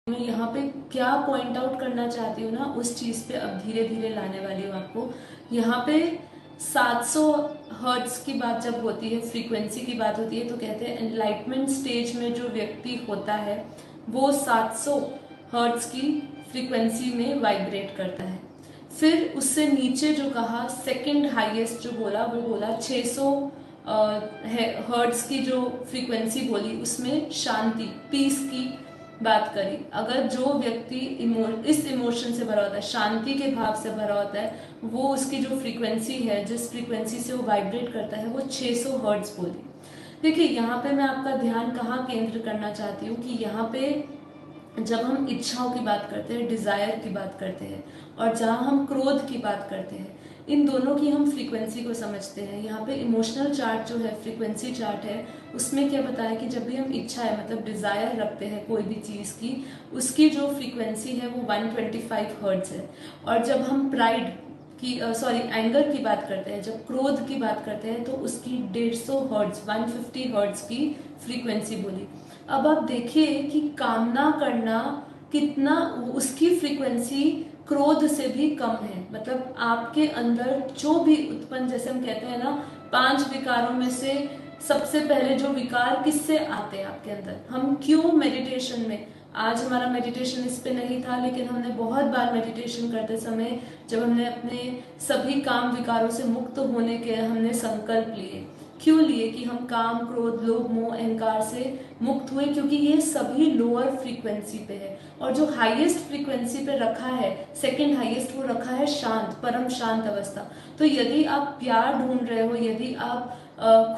मैं यहाँ पे क्या पॉइंट आउट करना चाहती हूँ ना, उस चीज़ पे अब धीरे धीरे लाने वाली हूँ आपको। यहाँ पे 700 हर्ट्ज की बात जब होती है, फ्रीक्वेंसी की बात होती है, तो कहते हैं एनलाइटमेंट स्टेज में जो व्यक्ति होता है वो 700 हर्ट्ज की फ्रीक्वेंसी में वाइब्रेट करता है। फिर उससे नीचे जो कहा, सेकंड हाईएस्ट जो बोला, वो बोला 600 हर्ट्ज की जो फ्रीक्वेंसी बोली, उसमें शांति, पीस की बात करी। अगर जो व्यक्ति इस इमोशन से भरा होता है, शांति के भाव से भरा होता है, वो उसकी जो फ्रीक्वेंसी है, जिस फ्रीक्वेंसी से वो वाइब्रेट करता है, वो 600 हर्ट्ज बोली। देखिए यहाँ पे मैं आपका ध्यान कहाँ केंद्र करना चाहती हूँ कि यहाँ पे जब हम इच्छाओं की बात करते हैं, डिजायर की बात करते हैं, और जहाँ हम क्रोध की बात करते हैं, इन दोनों की हम फ्रीक्वेंसी को समझते हैं। यहाँ पे इमोशनल चार्ट जो है, फ्रीक्वेंसी चार्ट है, उसमें क्या बताया कि जब भी हम इच्छा है, मतलब डिजायर रखते हैं कोई भी चीज की, उसकी जो फ्रीक्वेंसी है वो 125 हर्ट्ज है। और जब हम प्राइड की एंगर की बात करते हैं, जब क्रोध की बात करते हैं, तो उसकी 150 हर्ट्ज, 150 हर्ट्ज की फ्रीक्वेंसी बोली। अब आप देखिए कि कामना करना कितना, उसकी फ्रीक्वेंसी क्रोध से भी कम है। मतलब आपके अंदर जो भी उत्पन्न, जैसे हम कहते हैं ना, 5 विकारों में से सबसे पहले जो विकार किससे आते हैं आपके अंदर? हम क्यों मेडिटेशन में, आज हमारा मेडिटेशन इस पे नहीं था, लेकिन हमने बहुत बार मेडिटेशन करते समय, जब हमने अपने सभी काम विकारों से मुक्त होने के हमने संकल्प लिए, क्यों लिए? कि हम काम, क्रोध, लोभ, मोह, अहंकार से मुक्त हुए, क्योंकि ये सभी लोअर फ्रीक्वेंसी पे है। और जो हाईएस्ट फ्रीक्वेंसी पे रखा है, सेकंड हाईएस्ट, वो रखा है शांत, परम शांत अवस्था। तो यदि आप प्यार ढूंढ रहे हो, यदि आप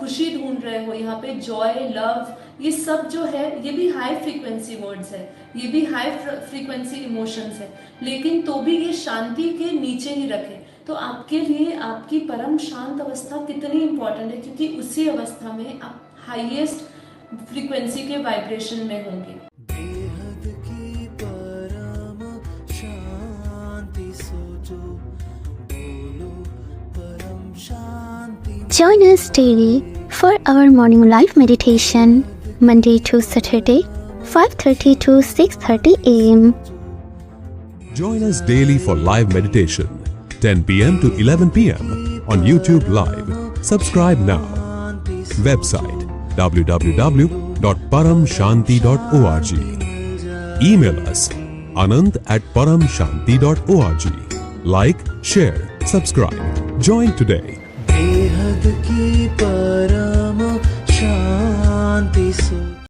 खुशी ढूंढ रहे हो, यहाँ पे जॉय, लव, ये सब जो है, ये भी हाई फ्रीक्वेंसी वर्ड्स है, ये भी हाई फ्रीक्वेंसी इमोशंस है, लेकिन तो भी ये शांति के नीचे ही रखे। तो आपके लिए आपकी परम शांत अवस्था कितनी इंपॉर्टेंट है, क्योंकि उसी अवस्था में आप हाईएस्ट फ्रीक्वेंसी के वाइब्रेशन में होंगे। बेहद की परम शांति सोचो, बोलो परम शांति। Join us daily for our morning live meditation, Monday to Saturday, 5:30 to 6:30 a.m. Join us daily for live meditation, 10 p.m. to 11 p.m. on YouTube Live. Subscribe now. Website www.paramshanti.org. Email us anand@paramshanti.org. Like, share, subscribe. Join today. बेहद की परम शांति